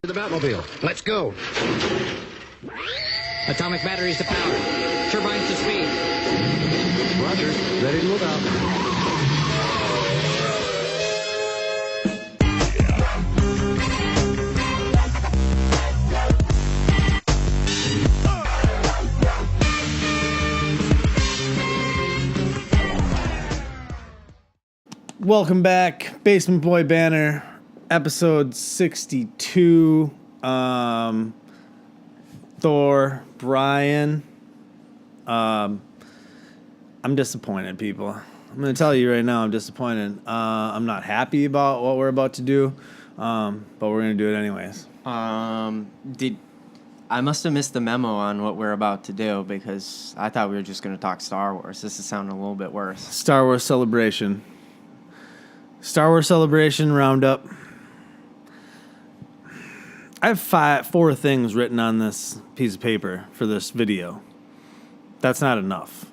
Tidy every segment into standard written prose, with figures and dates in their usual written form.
to the Batmobile. Let's go. Atomic batteries to power. Turbines to speed. Roger. Ready to move out. Welcome back, Basement Boy Banter, episode 62. Thor, Brian. I'm disappointed, people. I'm going to tell you right now, I'm disappointed. I'm not happy about what we're about to do, but we're going to do it anyways. I must have missed the memo on what we're about to do because I thought we were just going to talk Star Wars. This is sounding a little bit worse. Star Wars Celebration. Star Wars Celebration Roundup. I have four things written on this piece of paper for this video. That's not enough.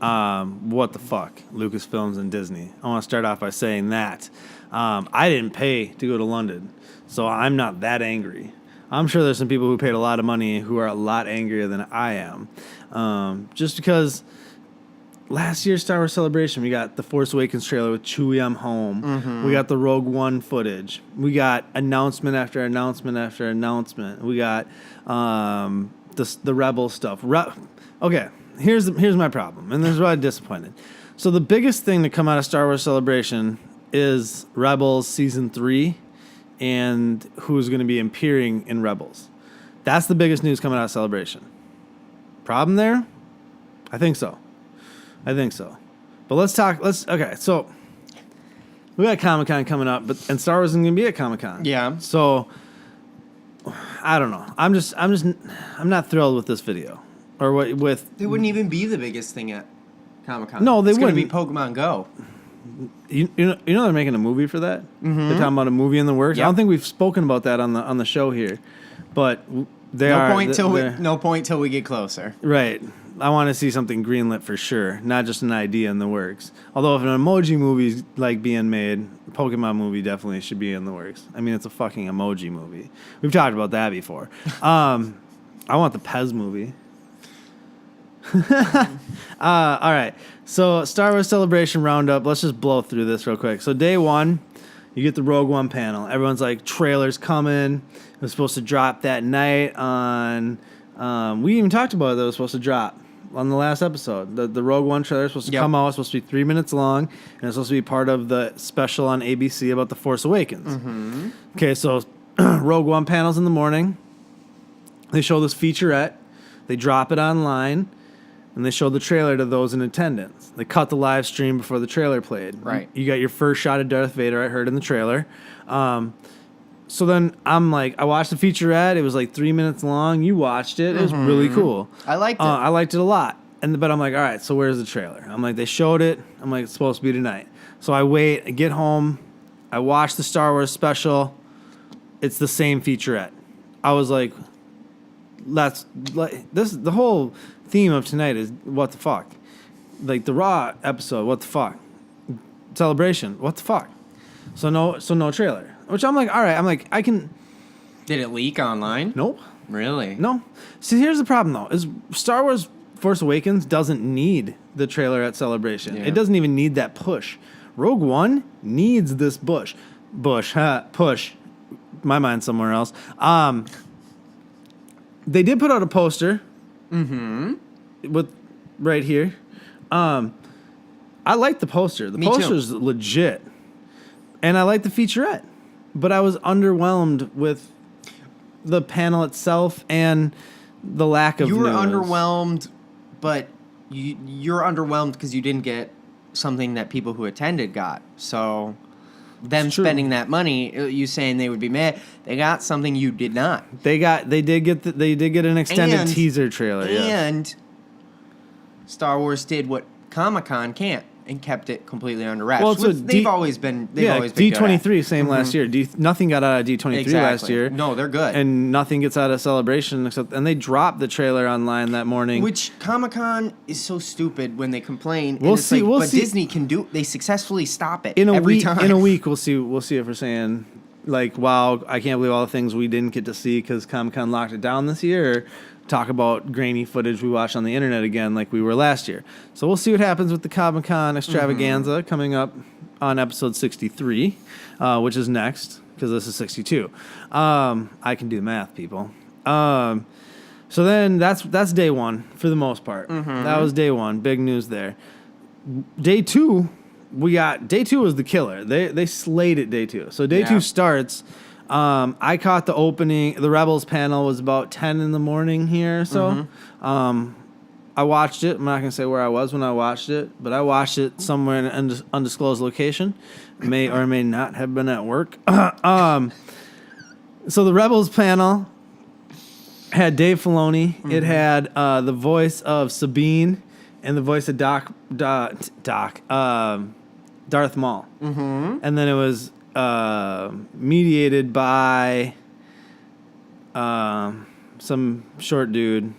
What the fuck? Lucasfilms and Disney. I want to start off by saying that. I didn't pay to go to London, so I'm not that angry. I'm sure there's some people who paid a lot of money who are a lot angrier than I am. Just because last year's Star Wars Celebration, we got the Force Awakens trailer with Chewie I'm Home. Mm-hmm. We got the Rogue One footage. We got announcement after announcement after announcement. We got the Rebel stuff. Okay, here's my problem, and this is why I'm disappointed. So the biggest thing to come out of Star Wars Celebration is Rebels Season 3 and who's going to be appearing in Rebels. That's the biggest news coming out of Celebration. Problem there? I think so. But okay, so we got Comic-Con coming up, and Star Wars is going to be at Comic-Con. Yeah. So I don't know. I'm not thrilled with this video. Or with It wouldn't even be the biggest thing at Comic-Con. No, they wouldn't. wouldn't. It's going to be Pokemon Go. You know they're making a movie for that? Mm-hmm. They're talking about a movie in the works. Yep. I don't think we've spoken about that on the show here. But no point till we get closer. Right. I want to see something greenlit for sure, not just an idea in the works. Although if an emoji movie's like being made, a Pokemon movie definitely should be in the works. I mean, it's a fucking emoji movie. We've talked about that before. I want the Pez movie. All right. So Star Wars Celebration Roundup. Let's just blow through this real quick. So day one, you get the Rogue One panel. Everyone's like, trailer's coming. It was supposed to drop that night on... we even talked about it that it was supposed to drop on the last episode. The Rogue One trailer is supposed to come out. It's supposed to be 3 minutes long, and it's supposed to be part of the special on ABC about The Force Awakens. Mm-hmm. Okay, so Rogue One panels in the morning. They show this featurette. They drop it online, and they show the trailer to those in attendance. They cut the live stream before the trailer played. Right. You got your first shot of Darth Vader, I heard in the trailer. So then I'm like, I watched the featurette. It was like 3 minutes long. You watched it. It was really cool. I liked it. I liked it a lot. But I'm like, all right, so where's the trailer? I'm like, they showed it. I'm like, it's supposed to be tonight. So I wait. I get home. I watch the Star Wars special. It's the same featurette. I was like, the whole theme of tonight is what the fuck? Like the Raw episode, what the fuck? Celebration, what the fuck? So no trailer. Which I'm like, all right. I'm like, I can. Did it leak online? Nope. Really? No. See, here's the problem though: is Star Wars Force Awakens doesn't need the trailer at Celebration. Yeah. It doesn't even need that push. Rogue One needs this push. My mind's somewhere else. They did put out a poster. Mm-hmm. With right here. I like the poster. The poster's legit, and I like the featurette. But I was underwhelmed with the panel itself and the lack of news. You were underwhelmed, but you're underwhelmed because you didn't get something that people who attended got. So them spending that money, you saying they would be mad, they got something you did not. They did get an extended teaser trailer. And Star Wars did what Comic-Con can't. And kept it completely under wraps. Well, they've always been D23 same last year. Nothing got out of D23 last year. No, they're good. And nothing gets out of Celebration and they dropped the trailer online that morning. Which Comic-Con is so stupid when they complain. We'll see. But Disney can do. They successfully stop it in a every week. time. In a week, we'll see if we're saying like, wow, I can't believe all the things we didn't get to see because Comic-Con locked it down this year, or talk about grainy footage we watched on the internet again like we were last year. So we'll see what happens with the Comic-Con extravaganza coming up on episode 63, which is next, because this is 62. I can do math, people. So then that's day one for the most part. That was day one. Big news there. Day two, day two was the killer. They slayed it day two. So day two starts. I caught the opening. The Rebels panel was about 10 in the morning here. So I watched it. I'm not going to say where I was when I watched it, but I watched it somewhere in an undisclosed location. May or may not have been at work. So the Rebels panel had Dave Filoni. It had the voice of Sabine and the voice of Darth Maul. And then it was mediated by some short dude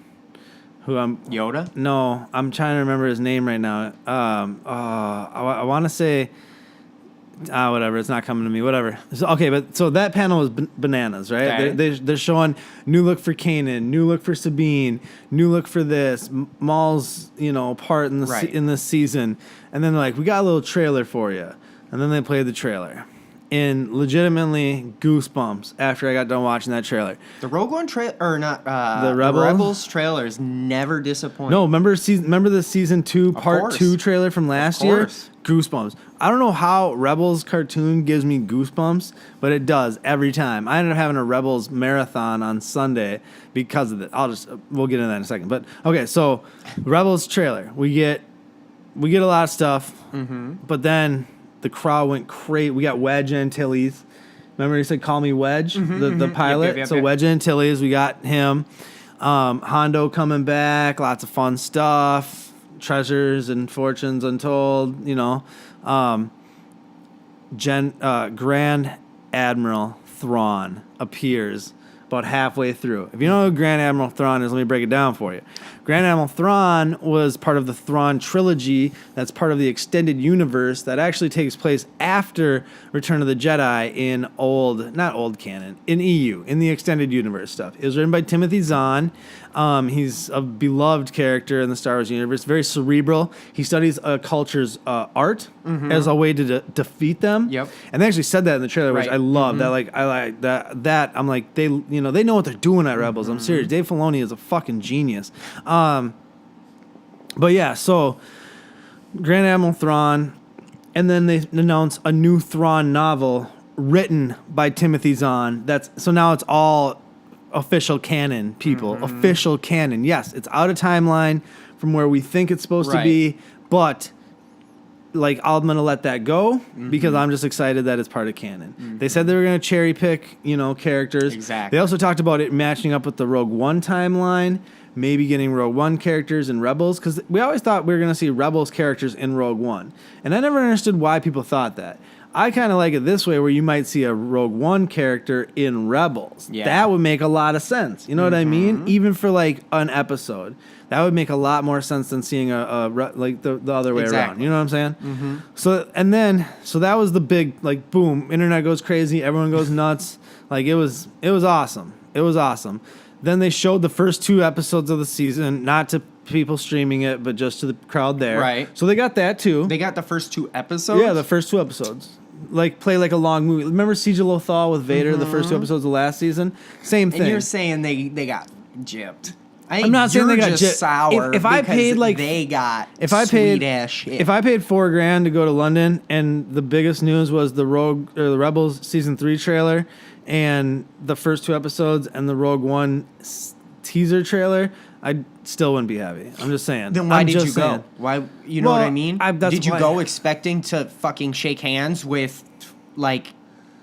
who Yoda? No, I'm trying to remember his name right now. I want to say... whatever. It's not coming to me. Whatever. So that panel was bananas, right? Okay. They're showing new look for Kanan, new look for Sabine, new look for this Maul's part in in this season, and then they're like, we got a little trailer for you, and then they played the trailer, and legitimately goosebumps after I got done watching that trailer. The Rogue One trailer, or not? The The Rebels trailers never disappoint. No, remember the season 2 part 2 trailer from last year? Goosebumps. I don't know how Rebels cartoon gives me goosebumps, but it does every time. I ended up having a Rebels marathon on Sunday because of it. We'll get into that in a second. But okay, so Rebels trailer, we get a lot of stuff, but then the crowd went crazy. We got Wedge Antilles. Remember he said, "Call me Wedge," the pilot. Yep. So Wedge Antilles, we got him. Hondo coming back. Lots of fun stuff. Treasures and fortunes untold. Grand Admiral Thrawn appears about halfway through. If you know who Grand Admiral Thrawn is, let me break it down for you. Grand Admiral Thrawn was part of the Thrawn trilogy. That's part of the extended universe that actually takes place after Return of the Jedi in not old canon, in EU, in the extended universe stuff. It was written by Timothy Zahn. He's a beloved character in the Star Wars universe, very cerebral. He studies a culture's art as a way to defeat them. Yep. And they actually said that in the trailer, which Right. I love. That I like that. I'm like, they know what they're doing at Rebels. I'm serious. Dave Filoni is a fucking genius. But yeah, so Grand Admiral Thrawn, and then they announce a new Thrawn novel written by Timothy Zahn. So now it's all official canon, people. Official canon. Yes, it's out of timeline from where we think it's supposed to be, but I'm going to let that go because I'm just excited that it's part of canon. They said they were going to cherry pick, characters. Exactly. They also talked about it matching up with the Rogue One timeline, maybe getting Rogue One characters in Rebels, because we always thought we were going to see Rebels characters in Rogue One. And I never understood why people thought that. I kind of like it this way, where you might see a Rogue One character in Rebels. Yeah. That would make a lot of sense. You know what I mean? Even for an episode, that would make a lot more sense than seeing the other way around. You know what I'm saying? So that was the big boom. Internet goes crazy. Everyone goes nuts. It was awesome. It was awesome. Then they showed the first 2 episodes of the season, not to people streaming it, but just to the crowd there. Right. So they got that too. They got the first 2 episodes? Yeah, the first 2 episodes. Play a long movie. Remember Siege of Lothal with Vader, the first 2 episodes of last season? Same thing. And you're saying they got gypped. I'm not saying they got just gypped. sour. If I paid they got sweet ass shit. If I paid $4,000 to go to London and the biggest news was the Rebels season 3 trailer and the first 2 episodes and the Rogue One teaser trailer, I still wouldn't be happy. I'm just saying. Then why I'm did just you saying. go? Why? You know what I mean? Did you why- go expecting to fucking shake hands with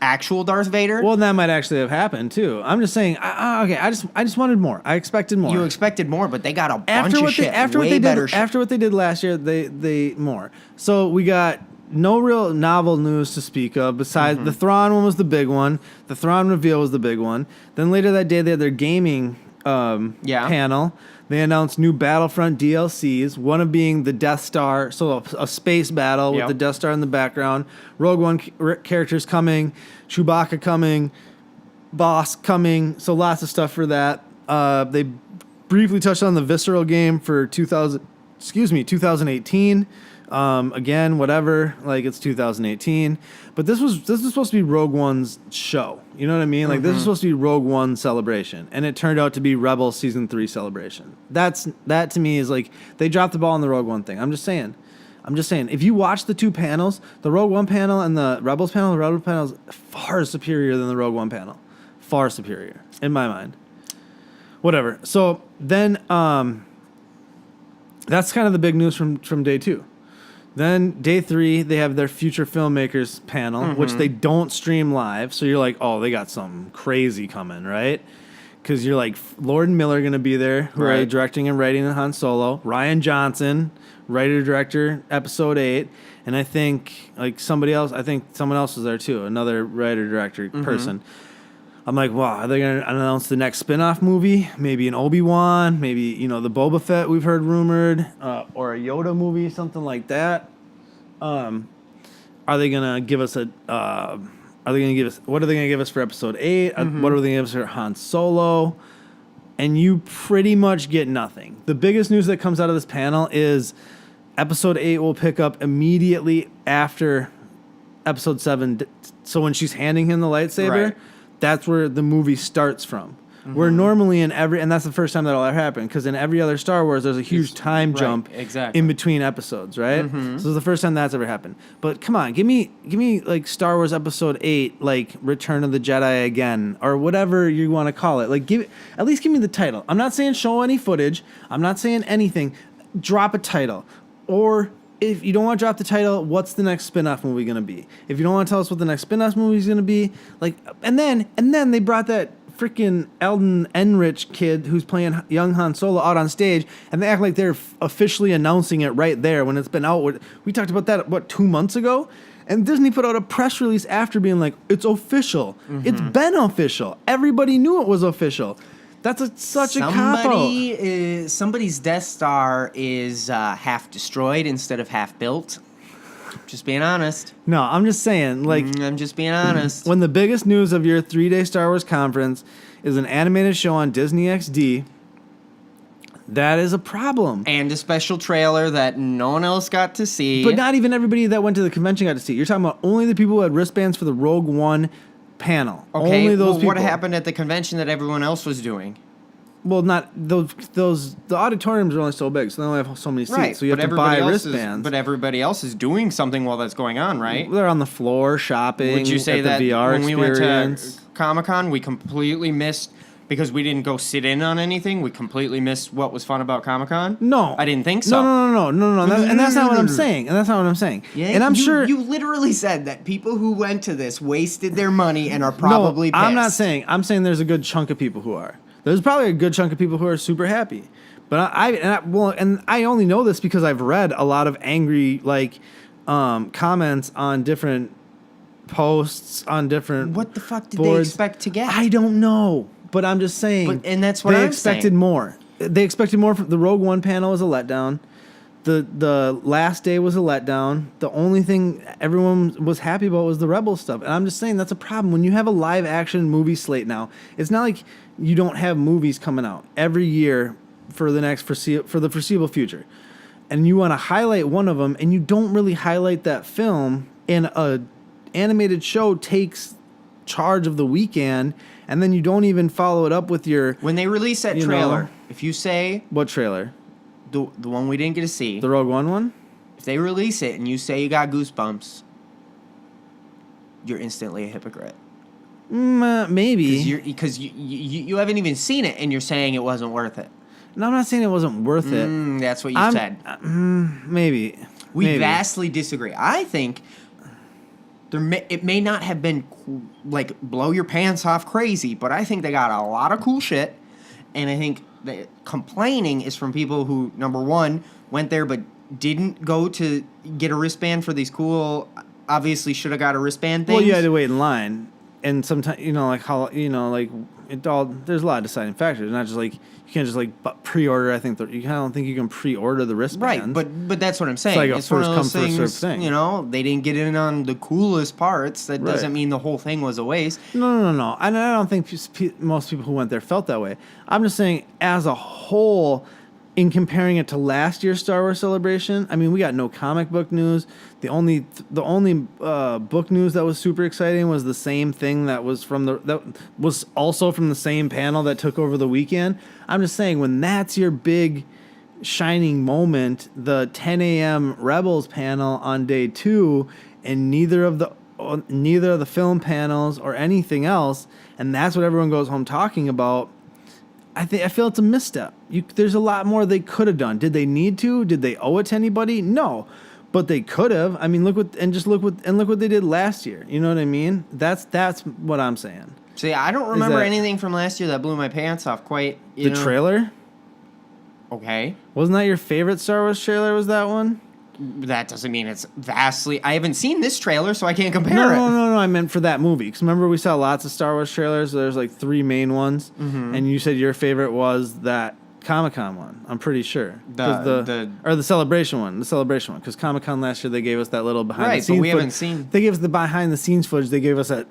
actual Darth Vader? Well, that might actually have happened too. I'm just saying. Okay, I just wanted more. I expected more. You expected more, but they got a bunch after of what shit. after way what they better did shit. after what they did last year, they more. So we got no real novel news to speak of besides the Thrawn one was the big one. The Thrawn reveal was the big one. Then later that day they had their gaming panel. They announced new Battlefront DLCs, one of being the Death Star, so a space battle with the Death Star in the background, Rogue One characters coming, Chewbacca coming, Boss coming, so lots of stuff for that. They briefly touched on the Visceral game for 2018. Again, whatever, like it's 2018. But this was supposed to be Rogue One's show. You know what I mean? Like this was supposed to be Rogue One celebration, and it turned out to be Rebels Season 3 celebration. That to me is like they dropped the ball on the Rogue One thing. I'm just saying. If you watch the two panels, the Rogue One panel and the Rebels panel is far superior than the Rogue One panel. Far superior, in my mind. Whatever. So then that's kind of the big news from day 2. Then day 3, they have their future filmmakers panel, which they don't stream live. So you're like, oh, they got something crazy coming, right? Because you're like, Lord and Miller are going to be there, who are directing and writing the Han Solo. Ryan Johnson, writer-director, Episode 8. And I think someone else was there too, another writer-director person. I'm like, wow, are they going to announce the next spin-off movie? Maybe an Obi-Wan, maybe, the Boba Fett we've heard rumored, or a Yoda movie, something like that. Are they going to give us what are they going to give us for Episode 8? What are they going to give us for Han Solo? And you pretty much get nothing. The biggest news that comes out of this panel is Episode 8 will pick up immediately after Episode 7. So when she's handing him the lightsaber, that's where the movie starts from. Where normally and that's the first time that'll ever happen, because in every other Star Wars there's a huge time jump in between episodes, right? So it's the first time that's ever happened. But come on, give me like Star Wars Episode 8, like Return of the Jedi again, or whatever you want to call it. Like at least give me the title. I'm not saying show any footage. I'm not saying anything. Drop a title. Or if you don't want to drop the title, what's the next spin-off movie going to be? If you don't want to tell us what the next spin-off movie is going to be, and then they brought that freaking Eldon Enrich kid who's playing young Han Solo out on stage, and they act like they're officially announcing it right there when it's been out. We talked about that, 2 months ago? And Disney put out a press release after being like, it's official. It's been official. Everybody knew it was official. That's such a cop-out. Somebody's Death Star is half destroyed instead of half built. Just being honest. No, I'm just saying, I'm just being honest. When the biggest news of your 3-day Star Wars conference is an animated show on Disney XD, that is a problem. And a special trailer that no one else got to see. But not even everybody that went to the convention got to see it. You're talking about only the people who had wristbands for the Rogue One panel. Okay, only those people. What happened at the convention that everyone else was doing? Well, not those. The auditoriums are only so big, so they only have so many seats. So you have to buy wristbands. But everybody else is doing something while that's going on, right? They're on the floor shopping. Would you say that the VR when experience. we went to Comic-Con, we completely missed, because we didn't go sit in on anything, we completely missed what was fun about Comic-Con? No. I didn't think so. No. And that's not what I'm saying. Yeah, and I'm sure you literally said that people who went to this wasted their money and are probably pissed. I'm not saying. I'm saying there's a good chunk of people who are. There's probably a good chunk of people who are super happy. But I only know this because I've read a lot of angry comments on different posts on different What the fuck did boards. they expect to get? I don't know, but I'm just saying. And that's what I'm expected saying. more. They expected more. From the Rogue One panel was a letdown. The last day was a letdown. The only thing everyone was happy about was the Rebel stuff. And I'm just saying that's a problem. When you have a live action movie slate now, it's not like you don't have movies coming out every year for the foreseeable future. And you want to highlight one of them, and you don't really highlight that film, and a animated show takes charge of the weekend, and then you don't even follow it up with your... When they release that trailer, if you say... What trailer? The one we didn't get to see. The Rogue One? If they release it and you say you got goosebumps, you're instantly a hypocrite. Maybe. Because you haven't even seen it and you're saying it wasn't worth it. No, I'm not saying it wasn't worth it. That's what you said. Maybe. We vastly disagree. I think it may not have been blow your pants off crazy, but I think they got a lot of cool shit, and I think the complaining is from people who, number one, went there but didn't go to get a wristband for these cool, obviously should have got a wristband things. Well, you had to wait in line. and sometimes, like how, like it all, there's a lot of deciding factors. Not just like, you can't just like pre-order. I don't think you can pre-order the wristbands. Right, but that's what I'm saying. It's like a it's one of first those come, first things, served thing. they didn't get in on the coolest parts. That doesn't mean the whole thing was a waste. No. And I don't think most people who went there felt that way. I'm just saying, as a whole, in comparing it to last year's Star Wars Celebration, I mean, we got no comic book news. The only book news that was super exciting was the same thing that was also from the same panel that took over the weekend. I'm just saying, when that's your big shining moment, the 10 a.m. Rebels panel on day 2, and neither of the film panels or anything else, and that's what everyone goes home talking about. I feel it's a misstep. There's a lot more they could have done. Did they need to? Did they owe it to anybody? No, but they could have. I mean, look what they did last year. You know what I mean? That's what I'm saying. See, I don't remember anything from last year that blew my pants off quite. The trailer? Okay. Wasn't that your favorite Star Wars trailer? Was that one? That doesn't mean it's vastly... I haven't seen this trailer, so I can't compare it. No. I meant for that movie. Because remember, we saw lots of Star Wars trailers. So there's like 3 main ones. Mm-hmm. And you said your favorite was that Comic-Con one. I'm pretty sure. The Celebration one. The Celebration one. Because Comic-Con last year, they gave us that little behind-the-scenes but we haven't seen... They gave us the behind-the-scenes footage. They gave us at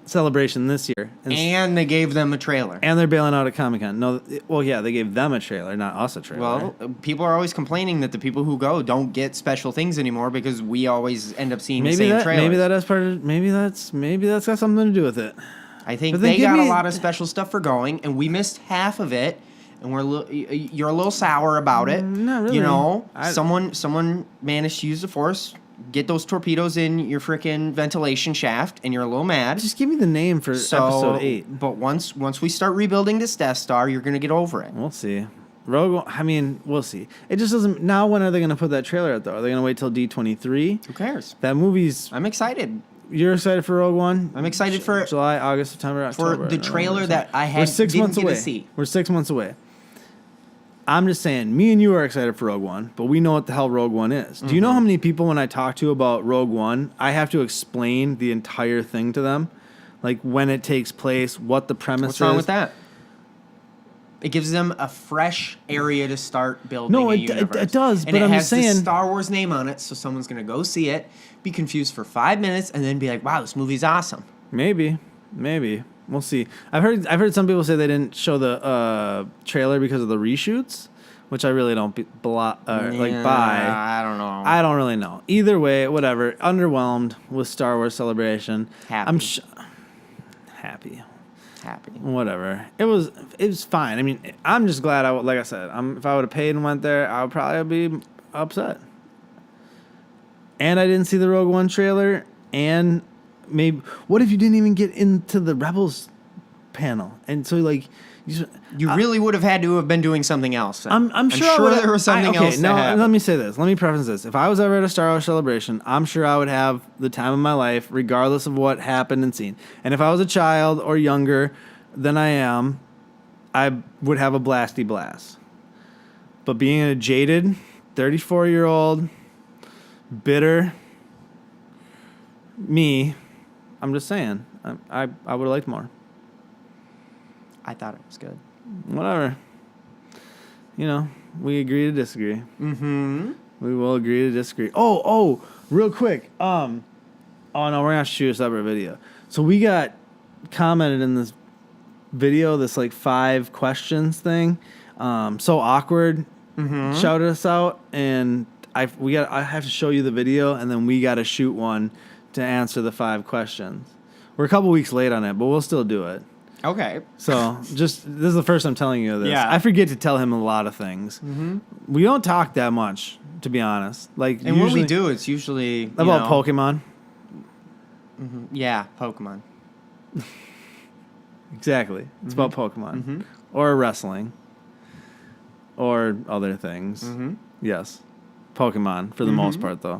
Celebration this year. And they gave them a trailer. And they're bailing out at Comic-Con. No, well, yeah, they gave them a trailer, not us a trailer. Well, people are always complaining that the people who go don't get special things anymore because we always end up seeing the same trailers. Maybe that's got something to do with it. I think they got a lot of special stuff for going, and we missed half of it, and you're a little sour about it. Not really. Someone managed to use the Force, get those torpedoes in your freaking ventilation shaft, and you're a little mad. Just give me the name for episode 8. But once we start rebuilding this Death Star, you're gonna get over it. We'll see. We'll see. It just doesn't. Now, when are they gonna put that trailer out though? Are they gonna wait till D23? Who cares? That movie's. I'm excited. You're excited for Rogue One? I'm excited for July, August, September, October. For the trailer that I had. We're 6 months away. We're 6 months away. I'm just saying, me and you are excited for Rogue One, but we know what the hell Rogue One is. Do you know how many people, when I talk to about Rogue One, I have to explain the entire thing to them? Like, when it takes place, what the premise is. What's wrong with that? It gives them a fresh area to start building a universe. It does, and but I'm just saying... it has the Star Wars name on it, so someone's going to go see it, be confused for 5 minutes, and then be like, wow, this movie's awesome. Maybe. We'll see. I've heard some people say they didn't show the trailer because of the reshoots, which I really don't buy. I don't know. I don't really know. Either way, whatever. Underwhelmed with Star Wars Celebration. Happy. Happy. Happy. Whatever. It was fine. I mean, I'm just glad like I said, if I would have paid and went there, I would probably be upset. And I didn't see the Rogue One trailer, and maybe what if you didn't even get into the Rebels panel? And so like you really would have had to have been doing something else. I'm sure there was something else. No, let me say this. Let me preface this. If I was ever at a Star Wars Celebration, I'm sure I would have the time of my life, regardless of what happened and seen. And if I was a child or younger than I am, I would have a blasty blast. But being a jaded 34-year-old, bitter me, I'm just saying, I would have liked more. I thought it was good. Whatever. We agree to disagree. Mm-hmm. We will agree to disagree. Oh, real quick. Oh no, we're gonna have to shoot a separate video. So we got commented in this video, this like 5 questions thing. So awkward. Mm-hmm. Shouted us out, and I have to show you the video, and then we got to shoot one to answer the 5 questions. We're a couple weeks late on it, but we'll still do it. Okay. So, this is the first I'm telling you this. Yeah. I forget to tell him a lot of things. Mm-hmm. We don't talk that much, to be honest. And when we do, it's usually about Pokemon. Mm-hmm. Yeah, Pokemon. Exactly. It's about Pokemon. Mm-hmm. Or wrestling. Or other things. Mm-hmm. Yes. Pokemon, for the most part, though.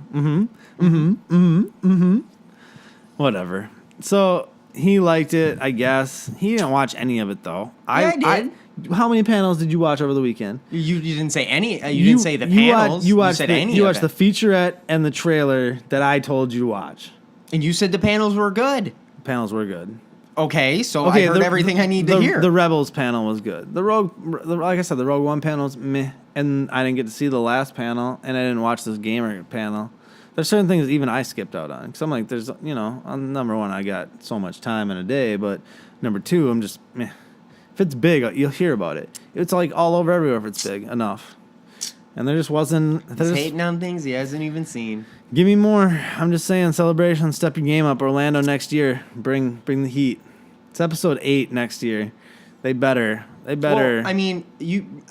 Whatever. So... he liked it, I guess. He didn't watch any of it, though. I did. How many panels did you watch over the weekend? You didn't say any. You didn't say the panels. You said any. You watched the featurette and the trailer that I told you to watch. And you said the panels were good. panels were good. Okay, so I heard everything I need to hear. The Rebels panel was good. Like I said, the Rogue One panel was meh, and I didn't get to see the last panel, and I didn't watch this Gamer panel. There's certain things even I skipped out on, because I'm like, there's, on number one, I got so much time in a day, but number two, I'm just meh. If it's big, you'll hear about it. It's like all over everywhere if it's big enough. And there just wasn't. He's hating on things he hasn't even seen. Give me more. I'm just saying, Celebration, step your game up. Orlando next year, bring the heat. It's episode 8 next year. They better. Well, I mean,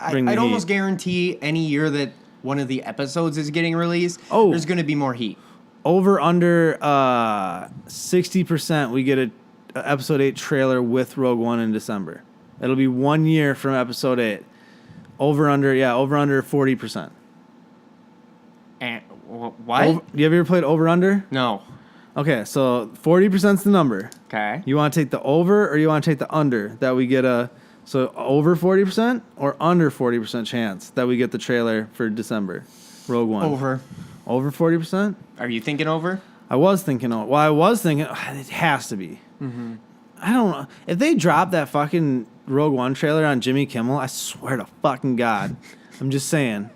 I'd almost guarantee any year that one of the episodes is getting released, there's going to be more heat. Over under 60%, we get a episode 8 trailer with Rogue One in December. It'll be 1 year from episode 8. Over under 40%. And what? You ever played over under? No. Okay, so 40% is the number. Okay. You want to take the over or you want to take the under that we get so over 40% or under 40% chance that we get the trailer for December, Rogue One? Over. Over 40%? Are you thinking over? I was thinking over. Well, I was thinking it has to be. Mm-hmm. I don't know. If they drop that fucking Rogue One trailer on Jimmy Kimmel, I swear to fucking God. I'm just saying.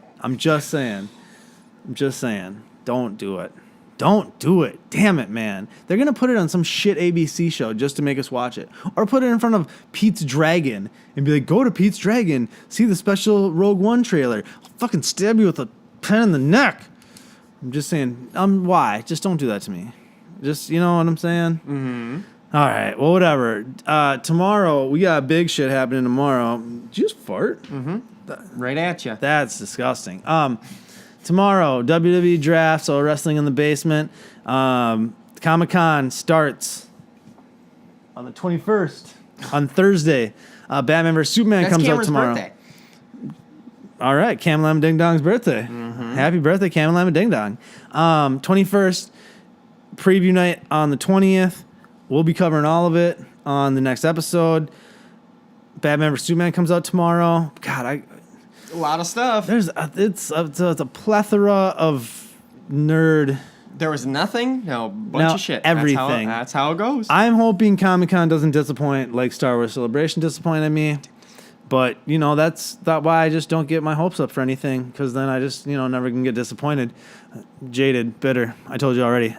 Don't do it. Don't do it. Damn it, man. They're going to put it on some shit ABC show just to make us watch it. Or put it in front of Pete's Dragon and be like, go to Pete's Dragon, see the special Rogue One trailer. I'll fucking stab you with a pen in the neck. I'm just saying, why? Just don't do that to me. Just, you know what I'm saying? Mm-hmm. All right, well, whatever. Tomorrow, we got big shit happening tomorrow. Did you just fart? Mm-hmm. Right at you. That's disgusting. Tomorrow, WWE draft, so wrestling in the basement. Comic-Con starts on the 21st, on Thursday. Batman vs. Superman comes out tomorrow. Birthday. All right, Cam Lam Ding Dong's birthday. Mm-hmm. Happy birthday, Cam Lam Ding Dong. 21st, preview night on the 20th. We'll be covering all of it on the next episode. Batman vs. Superman comes out tomorrow. God, a lot of stuff. It's a plethora of nerd. There was nothing. No, bunch of shit. Everything. That's how it goes. I'm hoping Comic-Con doesn't disappoint like Star Wars Celebration disappointed me. But, that's why I just don't get my hopes up for anything, because then I just, never can get disappointed. Jaded, bitter. I told you already.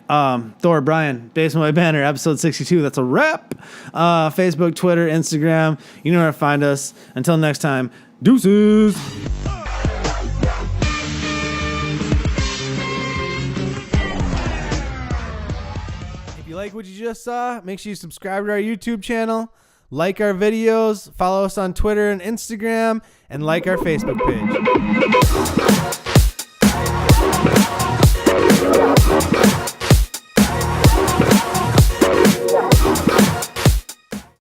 Thor, Brian, Basement by Banter, episode 62. That's a wrap. Facebook, Twitter, Instagram. You know where to find us. Until next time, deuces. If you like what you just saw, make sure you subscribe to our YouTube channel. Like our videos, follow us on Twitter and Instagram, and like our Facebook page.